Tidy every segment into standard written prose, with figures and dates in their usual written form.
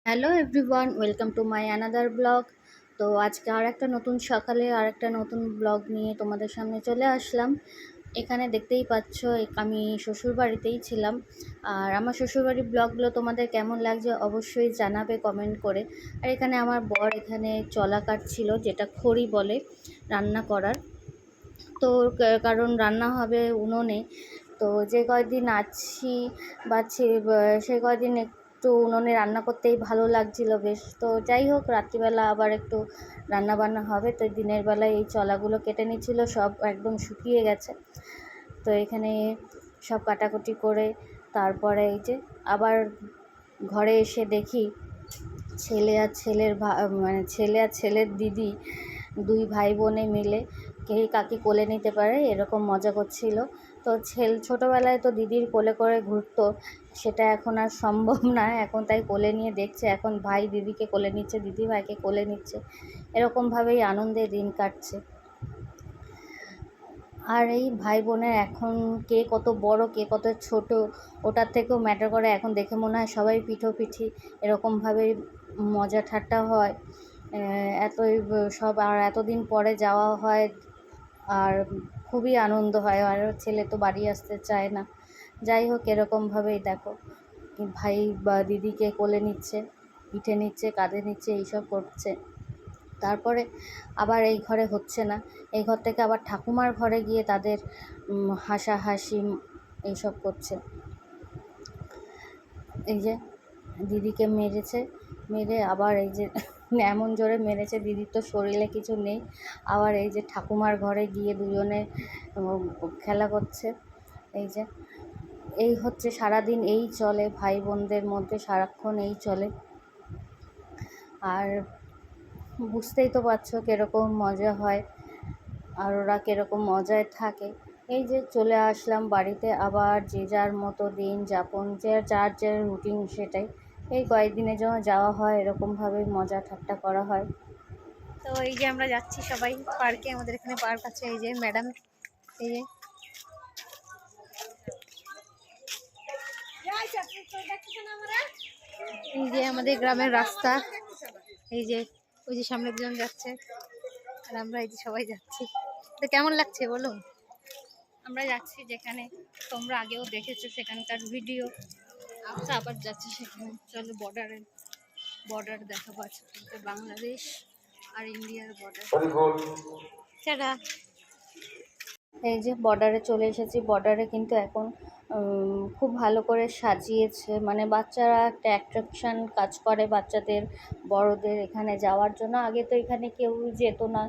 Hello everyone, welcome to my another blog. তো আজকে আর একটা নতুন সকালে আর একটা নতুন ব্লগ নিয়ে তোমাদের সামনে চলে আসলাম। এখানে দেখতেই পাচ্ছ আমি শ্বশুরবাড়িতেই ছিলাম। আর আমার শ্বশুরবাড়ির ব্লগগুলো তোমাদের কেমন লাগছে অবশ্যই জানাবে কমেন্ট করে। আর এখানে আমার বর এখানে চলা কাটছিল, যেটা খড়ি বলে রান্না করার। তো কারণ রান্না হবে উনুনে, তো যে কয়দিন আছি সে কয়দিন একটু উনুনে রান্না করতেই ভালো লাগছিল বেশ। তো যাই হোক, রাত্রিবেলা আবার একটু রান্না বান্না হবে। তো দিনের বেলায় এই চলাগুলো কেটে নিচ্ছিল, সব একদম শুকিয়ে গেছে। তো এখানে সব কাটাকুটি করে তারপরে এই যে আবার ঘরে এসে দেখি ছেলে আর ছেলের দিদি দুই ভাই বোনে মিলে কে কাকে কোলে নিতে পারে এরকম মজা করছিল। তো ছোটোবেলায় তো দিদির কোলে করে ঘুরতো, সেটা এখন আর সম্ভব না। এখন তাই কোলে নিয়ে দেখছে, এখন ভাই দিদিকে কোলে নিচ্ছে, দিদি ভাইকে কোলে নিচ্ছে, এরকমভাবেই আনন্দে দিন কাটছে। আর এই ভাই বোনের এখন কে কত বড় কে কত ছোট, ওটার থেকেও ম্যাটার করে। এখন দেখে মনে হয় সবাই পিঠোপিঠি, এরকমভাবেই মজা ঠাট্টা হয়। এতই সব আর এতদিন পরে যাওয়া হয়, আর খুবই আনন্দ হয়। আর ছেলে তো বাড়ি আসতে চায় না। যাই হোক, এরকমভাবেই দেখো ভাই বা দিদিকে কোলে নিচ্ছে, পিঠে নিচ্ছে, কাঁধে নিচ্ছে, এইসব করছে। তারপরে আবার এই ঘরে হচ্ছে না, এই ঘর থেকে আবার ঠাকুমার ঘরে গিয়ে তাদের হাসাহাসি এইসব করছে। এই যে দিদিকে মেরেছে, মেরে আবার এই যে এমন জোরে মেরেছে, দিদির তো শরীরে কিছু নেই। আবার এই যে ঠাকুমার ঘরে গিয়ে দুজনে খেলা করছে। এই যে এই হচ্ছে সারাদিন এই চলে, ভাই বোনদের মধ্যে সারাক্ষণ এই চলে। আর বুঝতেই তো পারছো কীরকম মজা হয়, আর ওরা কীরকম মজায় থাকে। এই যে চলে আসলাম বাড়িতে, আবার যে যার মতো দিন যাপন, যে যার যে রুটিন সেটাই। এই কয়েকদিনের জন্য যাওয়া হয়, এরকমভাবে মজা ঠাট্টা করা হয়। তো এই যে আমরা যাচ্ছি সবাই পার্কে, আমাদের এখানে পার্ক আছে। এই যে ম্যাডাম, এই যে আমাদের গ্রামের রাস্তা। এই যে ওই যে সামনের জন যাচ্ছে, আর আমরা এই যে সবাই যাচ্ছি। তো কেমন লাগছে বলুন? আমরা যাচ্ছি যেখানে তোমরা আগেও দেখেছো সেখানকার ভিডিও, আবার যাচ্ছি সেখানে। চলো বর্ডার দেখা পাচ্ছি, বাংলাদেশ আর ইন্ডিয়ার বর্ডার। সেটা এই যে বর্ডারে চলে এসেছি। বর্ডারে কিন্তু এখন খুব ভালো করে সাজিয়েছে, মানে বাচ্চারা একটা অ্যাট্রাকশান কাজ করে বাচ্চাদের, বড়দের এখানে যাওয়ার জন্য। আগে তো এখানে কেউ যেত না,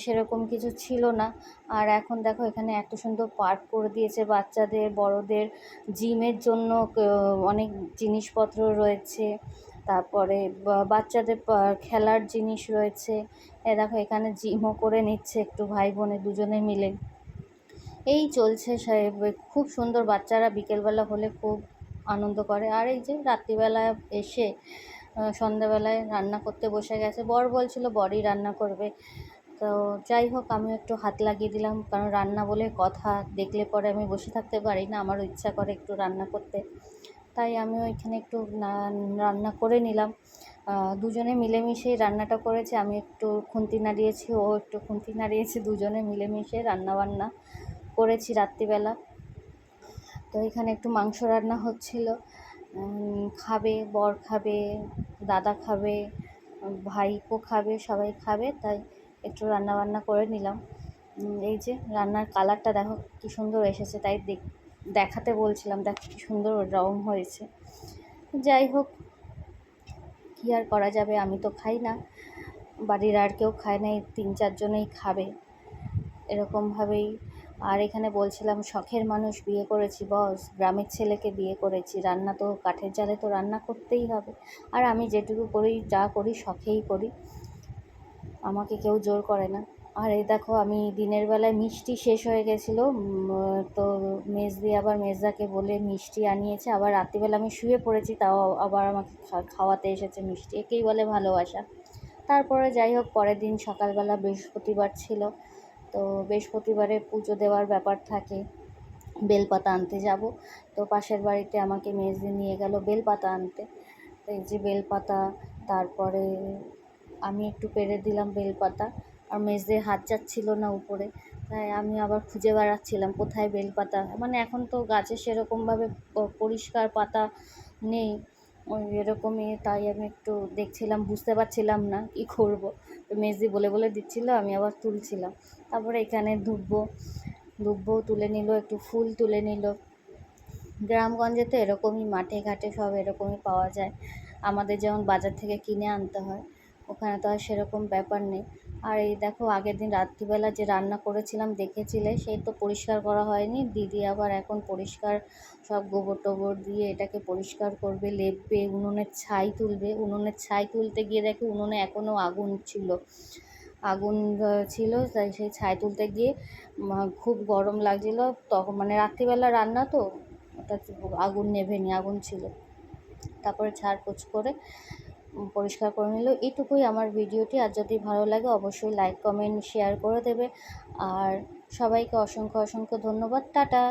সেরকম কিছু ছিল না। আর এখন দেখো এখানে এত সুন্দর পার্ক করে দিয়েছে বাচ্চাদের, বড়দের, জিমের জন্য অনেক জিনিসপত্র রয়েছে। তারপরে বাচ্চাদের খেলার জিনিস রয়েছে। দেখো এখানে জিমও করে নিচ্ছে একটু ভাই বোনে দুজনে মিলে। এই চলছে খুব সুন্দর। বাচ্চারা বিকেলবেলা হলে খুব আনন্দ করে। আর এই যে রাত্রিবেলা এসে সন্ধ্যাবেলায় রান্না করতে বসে গেছে। বর বলছিল বরই রান্না করবে। তো যাই হোক, আমি একটু হাত লাগিয়ে দিলাম, কারণ রান্না বলে কথা, দেখলে পরে আমি বসে থাকতে পারি না, আমারও ইচ্ছা করে একটু রান্না করতে। তাই আমিও এখানে একটু রান্না করে নিলাম। দুজনে মিলেমিশেই রান্নাটা করেছে। আমি একটু খুন্তি নাড়িয়েছি, ও একটু খুন্তি নাড়িয়েছে, দুজনে মিলেমিশে রান্নাবান্না করেছি রাত্রিবেলা। তো এখানে একটু মাংস রান্না হচ্ছিল। খাবে, বর খাবে, দাদা খাবে, ভাইপো খাবে, সবাই খাবে, তাই একটু রান্নাবান্না করে নিলাম। এই যে রান্নার কালারটা দেখো কী সুন্দর এসেছে, তাই দেখাতে বলছিলাম, দেখো কী সুন্দর রং হয়েছে। যাই হোক, কী আর করা যাবে, আমি তো খাই না, বাড়ির আর কেউ খায় না, এই 3-4 জনেই খাবে এরকমভাবেই। আর এখানে বলছিলাম শখের মানুষ বিয়ে করেছি বস, গ্রামের ছেলেকে বিয়ে করেছি, রান্না তো কাঠের জালে তো রান্না করতেই হবে। আর আমি যেটুকু করি, যা করি শখেই করি, আমাকে কেউ জোর করে না। আর এই দেখো আমি দিনের বেলায় মিষ্টি শেষ হয়ে গেছিলো, তো মেজদি আবার মেজদাকে বলে মিষ্টি আনিয়েছে। আবার রাত্রিবেলা আমি শুয়ে পড়েছি, তাও আবার আমাকে খাওয়াতে এসেছে মিষ্টি, একেই বলে ভালোবাসা। তারপরে যাই হোক, পরের দিন সকালবেলা বৃহস্পতিবার ছিল, তো বৃহস্পতিবারে পুজো দেওয়ার ব্যাপার থাকে, বেলপাতা আনতে যাব। তো পাশের বাড়িতে আমাকে মেজদি নিয়ে গেল বেলপাতা আনতে। এই যে বেলপাতা, তারপরে আমি একটু পেড়ে দিলাম বেলপাতা, আর মেজদের হাত যাচ্ছিল না উপরে, তাই আমি আবার খুঁজে বেড়াচ্ছিলাম কোথায় বেলপাতা, মানে এখন তো গাছে সেরকমভাবে পরিষ্কার পাতা নেই, ওই এরকমই, তাই আমি একটু দেখছিলাম, বুঝতে পারছিলাম না কী করবো, তো মেজদি বলে বলে দিচ্ছিল, আমি আবার তুলছিলাম। তারপরে এখানে দুব্বও তুলে নিল, একটু ফুল তুলে নিল। গ্রামগঞ্জে তো এরকমই, মাঠে ঘাটে সব এরকমই পাওয়া যায়, আমাদের যেমন বাজার থেকে কিনে আনতে হয়, ওখানে তো আর সেরকম ব্যাপার নেই। আর এই দেখো, আগের দিন রাত্রিবেলা যে রান্না করেছিলাম দেখেছিলে, সেই তো পরিষ্কার করা হয়নি, দিদি আবার এখন পরিষ্কার সব গোবর টোবর দিয়ে এটাকে পরিষ্কার করবে, লেপবে, উনুনের ছাই তুলবে। উনুনের ছাই তুলতে গিয়ে দেখে উনুনে এখনও আগুন ছিল, ছিল, তাই সেই ছাই তুলতে গিয়ে খুব গরম লাগছিল, তখন মানে রাত্রিবেলা রান্না তো, ওটা আগুন নেভেনি, আগুন ছিল। তারপরে ঝাড়পোছ করে পরিষ্কার করে নিল। এইটুকুই আমার ভিডিওটি, আর যদি ভালো লাগে অবশ্যই লাইক কমেন্ট শেয়ার করে দেবে, আর সবাইকে অসংখ্য অসংখ্য ধন্যবাদ। টাটা।